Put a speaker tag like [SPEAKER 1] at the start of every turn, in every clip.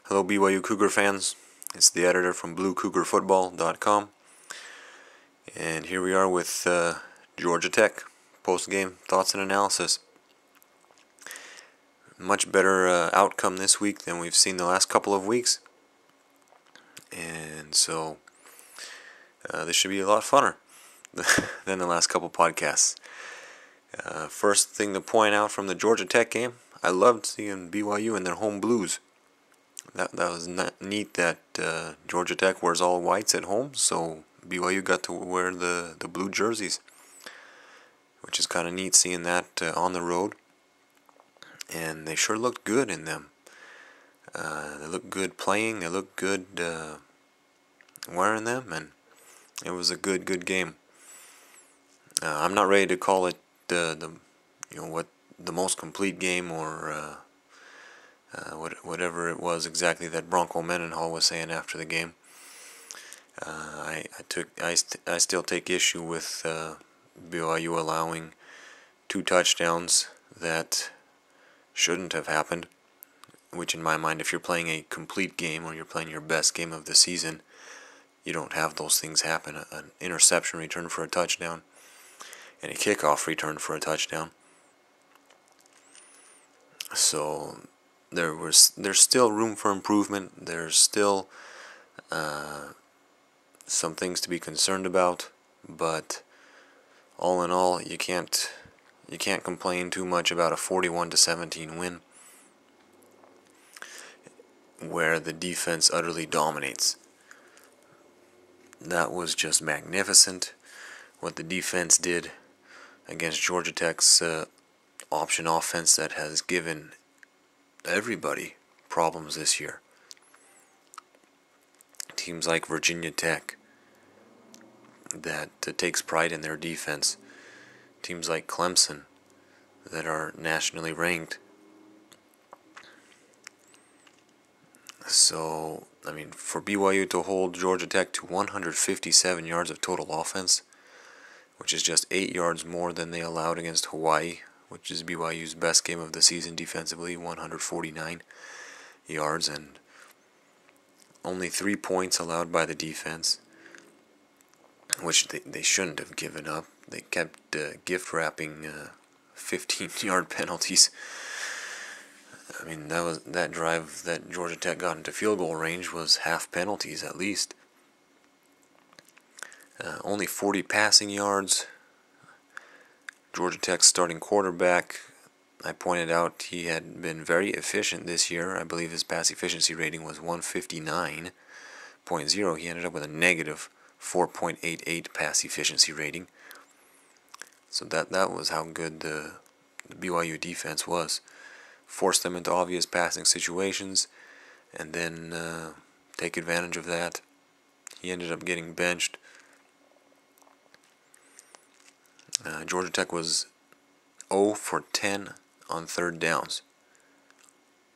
[SPEAKER 1] Hello BYU Cougar fans, it's the editor from BlueCougarFootball.com, and here we are with Georgia Tech post-game thoughts and analysis. Much better outcome this week than we've seen the last couple of weeks, and so this should be a lot funner than the last couple podcasts. First thing to point out from the Georgia Tech game, I loved seeing BYU in their home blues. That was neat that Georgia Tech wears all whites at home, so BYU got to wear the blue jerseys, which is kind of neat seeing that on the road. And they sure looked good in them. They looked good playing. They looked good wearing them, and it was a good game. I'm not ready to call it the most complete game or whatever it was exactly that Bronco Mendenhall was saying after the game. I still take issue with BYU allowing 2 touchdowns that shouldn't have happened, which in my mind, if you're playing a complete game or you're playing your best game of the season, you don't have those things happen. An interception return for a touchdown and a kickoff return for a touchdown. So there's still room for improvement. There's still some things to be concerned about, but all in all, you can't complain too much about a 41-17 win where the defense utterly dominates. That was just magnificent what the defense did against Georgia Tech's option offense that has given everybody problems this year. Teams like Virginia Tech that takes pride in their defense. Teams like Clemson that are nationally ranked. So, for BYU to hold Georgia Tech to 157 yards of total offense, which is just 8 yards more than they allowed against Hawaii, which is BYU's best game of the season defensively, 149 yards, and only 3 points allowed by the defense, which they shouldn't have given up. They kept gift-wrapping 15-yard penalties. That drive that Georgia Tech got into field goal range was half penalties at least. Only 40 passing yards. Georgia Tech's starting quarterback, I pointed out he had been very efficient this year. I believe his pass efficiency rating was 159.0. He ended up with a negative 4.88 pass efficiency rating. So that was how good the BYU defense was. Forced them into obvious passing situations and then take advantage of that. He ended up getting benched. Georgia Tech was 0 for 10 on third downs.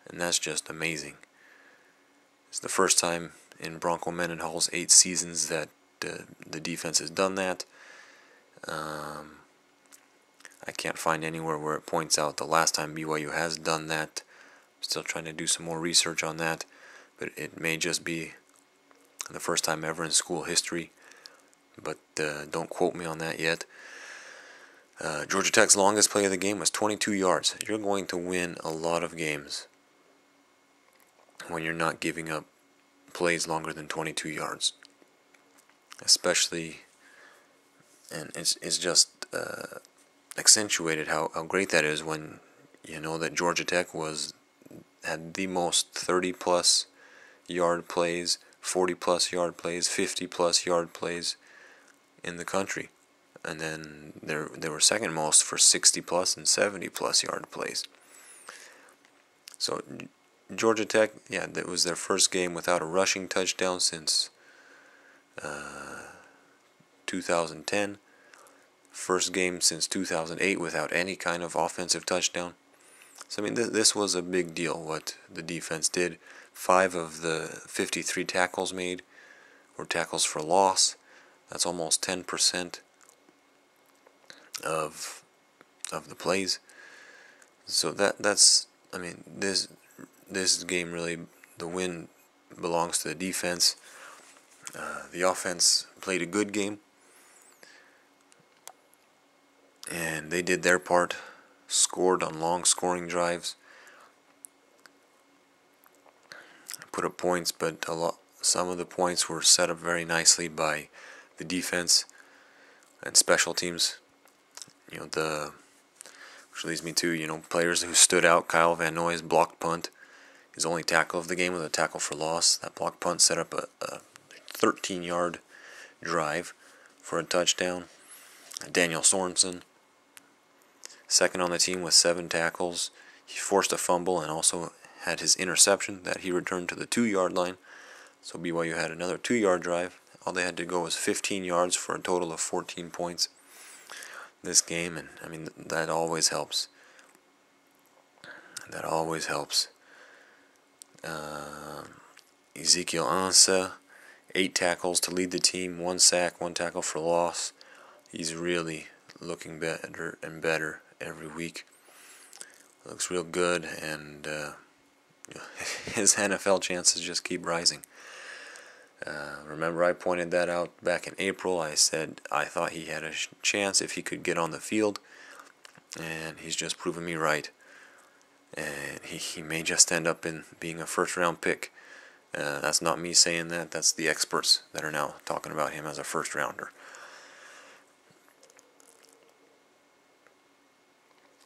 [SPEAKER 1] And that's just amazing. It's the first time in Bronco Mendenhall's 8 seasons that the defense has done that. I can't find anywhere where it points out the last time BYU has done that. I'm still trying to do some more research on that, but it may just be the first time ever in school history, but don't quote me on that yet. Georgia Tech's longest play of the game was 22 yards. You're going to win a lot of games when you're not giving up plays longer than 22 yards. Especially, and it's just accentuated how great that is when you know that Georgia Tech had the most 30-plus yard plays, 40-plus yard plays, 50-plus yard plays in the country. And then they were second most for 60-plus and 70-plus yard plays. So Georgia Tech, that was their first game without a rushing touchdown since 2010. First game since 2008 without any kind of offensive touchdown. So this was a big deal what the defense did. 5 of the 53 tackles made were tackles for loss. That's almost 10% of the plays. So that's this game really the win belongs to the defense. The offense played a good game, and they did their part, scored on long scoring drives, put up points, but some of the points were set up very nicely by the defense and special teams. Which leads me to, players who stood out. Kyle Van Noy's blocked punt, his only tackle of the game was a tackle for loss. That blocked punt set up a 13-yard drive for a touchdown. Daniel Sorensen, second on the team with 7 tackles. He forced a fumble and also had his interception that he returned to the 2-yard line. So BYU had another 2-yard drive. All they had to go was 15 yards for a total of 14 points this game, and I mean that always helps. That always helps. Ezekiel Ansah, 8 tackles to lead the team, 1 sack, 1 tackle for loss. He's really looking better and better every week. Looks real good, and his NFL chances just keep rising. Remember, I pointed that out back in April. I said I thought he had a chance if he could get on the field, and he's just proven me right. And he may just end up in being a first-round pick. That's not me saying that. That's the experts that are now talking about him as a first-rounder.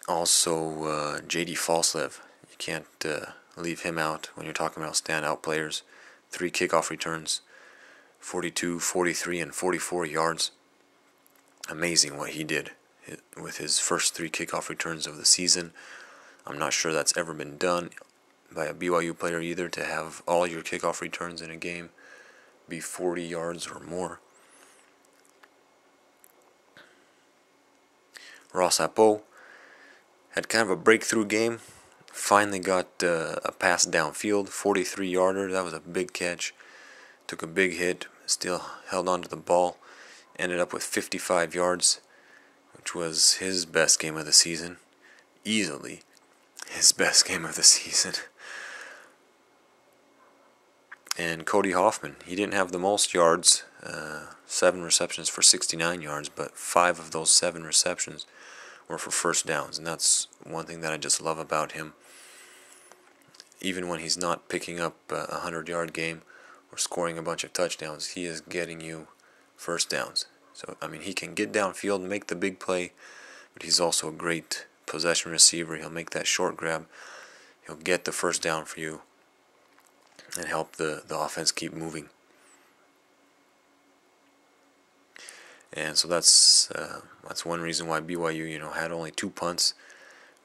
[SPEAKER 1] Also, J.D. Falslev. You can't leave him out when you're talking about standout players. 3 kickoff returns, 42, 43, and 44 yards. Amazing what he did with his first 3 kickoff returns of the season. I'm not sure that's ever been done by a BYU player either, to have all your kickoff returns in a game be 40 yards or more. Ross Apo had kind of a breakthrough game. Finally got a pass downfield, 43-yarder. That was a big catch. Took a big hit, still held on to the ball. Ended up with 55 yards, which was his best game of the season. Easily his best game of the season. And Cody Hoffman, he didn't have the most yards, 7 receptions for 69 yards, but 5 of those 7 receptions were for first downs, and that's one thing that I just love about him. Even when he's not picking up a 100-yard game or scoring a bunch of touchdowns, he is getting you first downs. So, I mean, he can get downfield and make the big play, but he's also a great possession receiver. He'll make that short grab. He'll get the first down for you and help the offense keep moving. And so that's one reason why BYU, had only 2 punts,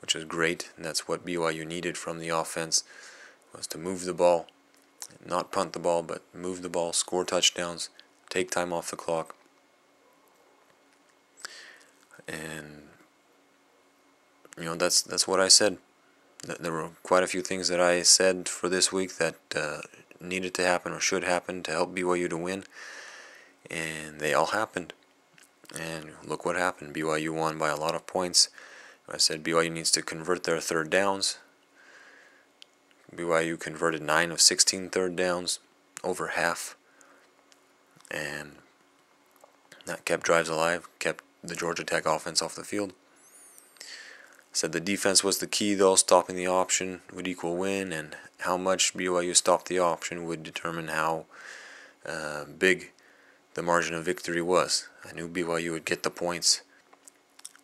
[SPEAKER 1] which was great, and that's what BYU needed from the offense, was to move the ball, not punt the ball, but move the ball, score touchdowns, take time off the clock. And that's what I said. There were quite a few things that I said for this week that needed to happen or should happen to help BYU to win, and they all happened. And look what happened. BYU won by a lot of points. I said BYU needs to convert their third downs. BYU converted 9 of 16 third downs, over half. And that kept drives alive, kept the Georgia Tech offense off the field. Said the defense was the key, though. Stopping the option would equal win, and how much BYU stopped the option would determine how big the margin of victory was. I knew BYU would get the points,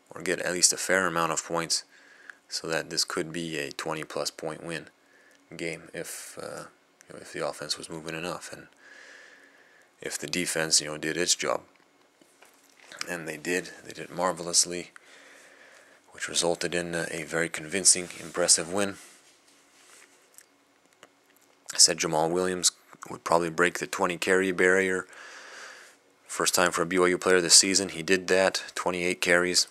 [SPEAKER 1] or get at least a fair amount of points, so that this could be a 20-plus point win game if the offense was moving enough, and if the defense did its job. And they did marvelously, which resulted in a very convincing, impressive win. I said Jamal Williams would probably break the 20 carry barrier. First time for a BYU player this season. He did that, 28 carries.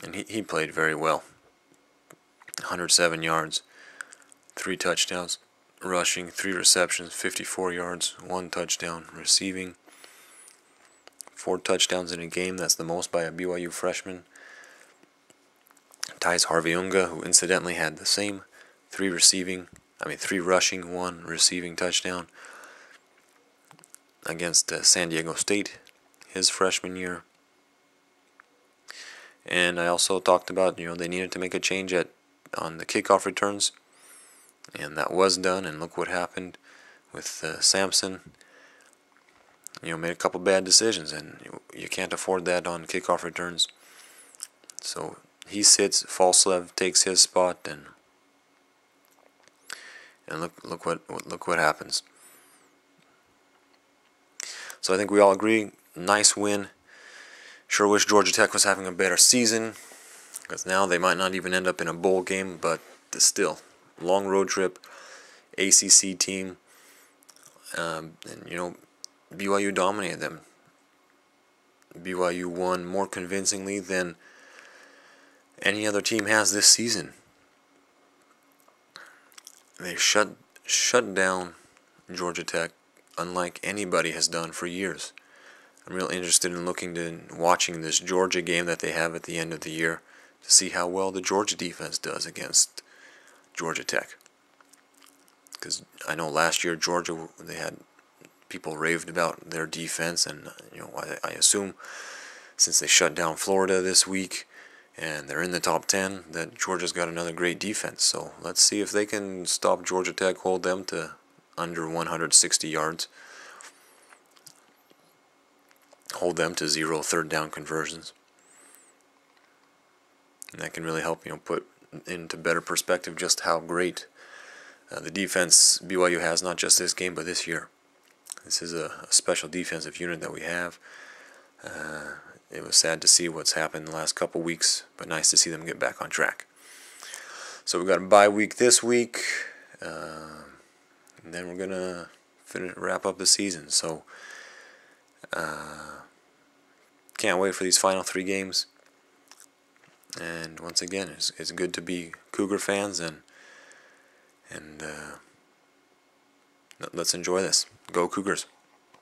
[SPEAKER 1] And he played very well. 107 yards, 3 touchdowns, rushing, 3 receptions, 54 yards, 1 touchdown, receiving. 4 touchdowns in a game. That's the most by a BYU freshman. Ties Harvey Unga, who incidentally had the same 3 rushing, 1 receiving touchdown against San Diego State his freshman year. And I also talked about, they needed to make a change on the kickoff returns, and that was done, and look what happened with Sampson. Made a couple bad decisions, and you can't afford that on kickoff returns. So he sits, Falslev takes his spot, and look what happens. So I think we all agree, nice win. Sure wish Georgia Tech was having a better season, because now they might not even end up in a bowl game, but still, long road trip, ACC team, and BYU dominated them. BYU won more convincingly than any other team has this season. They shut down Georgia Tech unlike anybody has done for years. I'm real interested in watching this Georgia game that they have at the end of the year to see how well the Georgia defense does against Georgia Tech. Because I know last year Georgia, they had people raved about their defense, and I assume since they shut down Florida this week and they're in the top 10, that Georgia's got another great defense. So let's see if they can stop Georgia Tech, hold them to under 160 yards, hold them to 0 third down conversions. And that can really help put into better perspective just how great the defense BYU has, not just this game but this year. This is a special defensive unit that we have. It was sad to see what's happened the last couple weeks, but nice to see them get back on track. So we've got a bye week this week, and then we're gonna wrap up the season. So can't wait for these final 3 games. And once again, it's good to be Cougar fans, and let's enjoy this. Go Cougars.